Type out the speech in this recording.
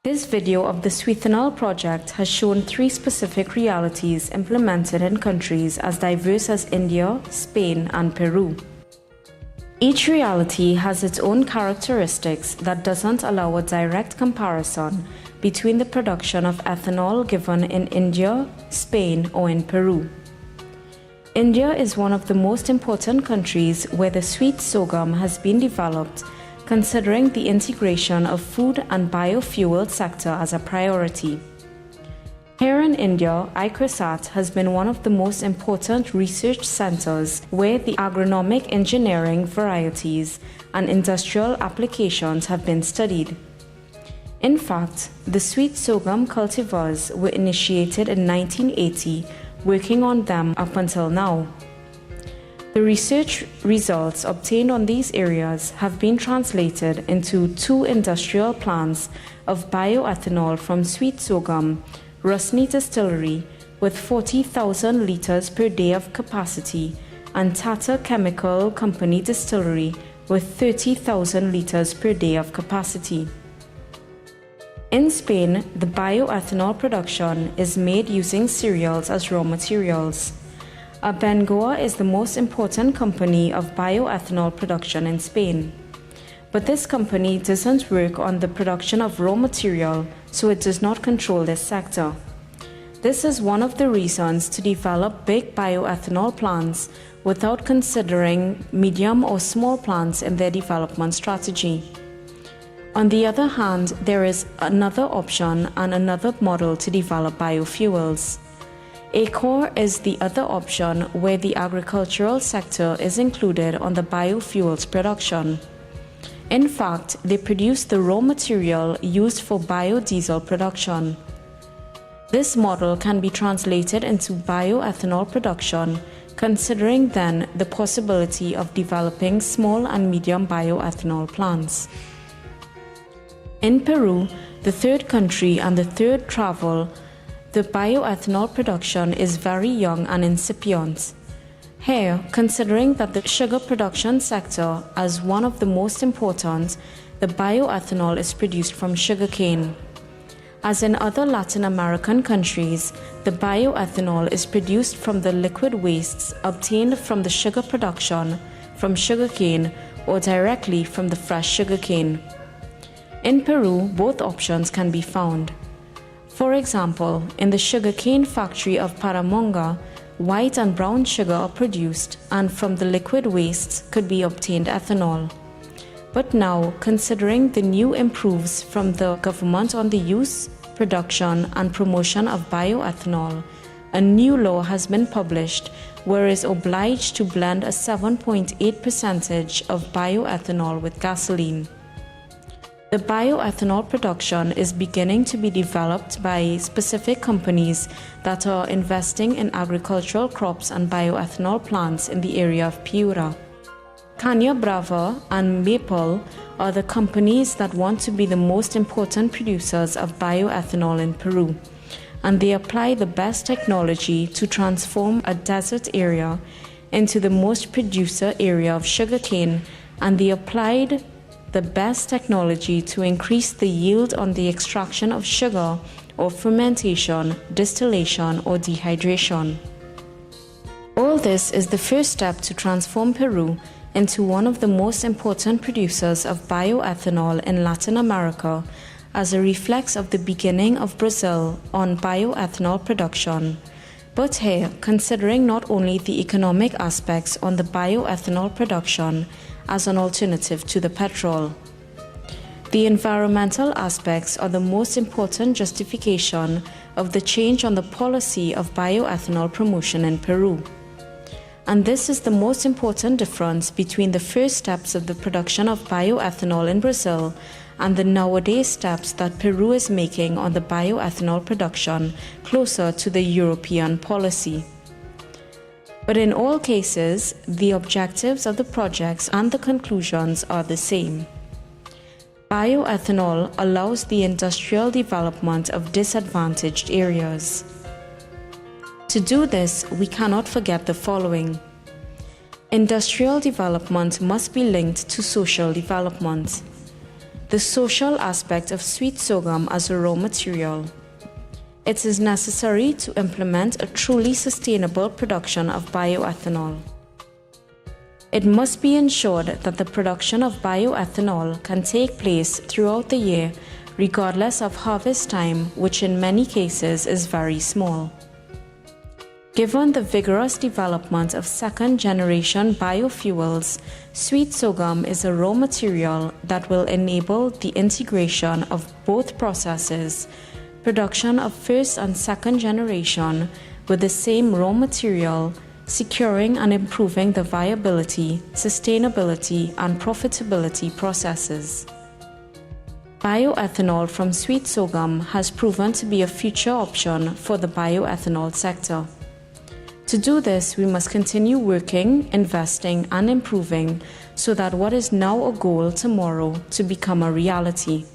This video of the Sweethanol project has shown 3 specific realities implemented in countries as diverse as India, Spain, and Peru. Each reality has its own characteristics that doesn't allow a direct comparison between the production of ethanol given in India, Spain, or in Peru. India is one of the most important countries where the sweet sorghum has been developed, considering the integration of food and biofuel sector as a priority. Here in India, ICRISAT has been one of the most important research centers where the agronomic engineering varieties and industrial applications have been studied. In fact, the sweet sorghum cultivars were initiated in 1980, working on them up until now. The research results obtained on these areas have been translated into 2 industrial plants of bioethanol from sweet sorghum, Rusney Distillery with 40,000 litres per day of capacity, and Tata Chemical Company Distillery with 30,000 litres per day of capacity. In Spain, the bioethanol production is made using cereals as raw materials. Abengoa is the most important company of bioethanol production in Spain. But this company doesn't work on the production of raw material, so it does not control this sector. This is one of the reasons to develop big bioethanol plants without considering medium or small plants in their development strategy. On the other hand, there is another option and another model to develop biofuels. ACOR is the other option where the agricultural sector is included on the biofuels production. In fact, they produce the raw material used for biodiesel production. This model can be translated into bioethanol production, considering then the possibility of developing small and medium bioethanol plants. In Peru, the third country and the third travel, the bioethanol production is very young and incipient. Here, considering that the sugar production sector as one of the most important, the bioethanol is produced from sugarcane. As in other Latin American countries, the bioethanol is produced from the liquid wastes obtained from the sugar production, from sugarcane, or directly from the fresh sugarcane. In Peru, both options can be found. For example, in the sugarcane factory of Paramonga, white and brown sugar are produced, and from the liquid wastes could be obtained ethanol. But now, considering the new improves from the government on the use, production, and promotion of bioethanol, a new law has been published where it is obliged to blend a 7.8% of bioethanol with gasoline. The bioethanol production is beginning to be developed by specific companies that are investing in agricultural crops and bioethanol plants in the area of Piura. Caña Brava and Maple are the companies that want to be the most important producers of bioethanol in Peru, and they apply the best technology to transform a desert area into the most producer area of sugarcane, and they applied the best technology to increase the yield on the extraction of sugar or fermentation, distillation, or dehydration. All this is the first step to transform Peru into one of the most important producers of bioethanol in Latin America as a reflex of the beginning of Brazil on bioethanol production. But here, considering not only the economic aspects on the bioethanol production as an alternative to the petrol. The environmental aspects are the most important justification of the change on the policy of bioethanol promotion in Peru. And this is the most important difference between the first steps of the production of bioethanol in Brazil and the nowadays steps that Peru is making on the bioethanol production closer to the European policy. But in all cases, the objectives of the projects and the conclusions are the same. Bioethanol allows the industrial development of disadvantaged areas. To do this, we cannot forget the following. Industrial development must be linked to social development. the social aspect of sweet sorghum as a raw material. It is necessary to implement a truly sustainable production of bioethanol. It must be ensured that the production of bioethanol can take place throughout the year, regardless of harvest time, which in many cases is very small. Given the vigorous development of second-generation biofuels, sweet sorghum is a raw material that will enable the integration of both processes, production of first and second generation, with the same raw material, securing and improving the viability, sustainability, and profitability processes. Bioethanol from sweet sorghum has proven to be a future option for the bioethanol sector. To do this, we must continue working, investing, and improving so that what is now a goal tomorrow to become a reality.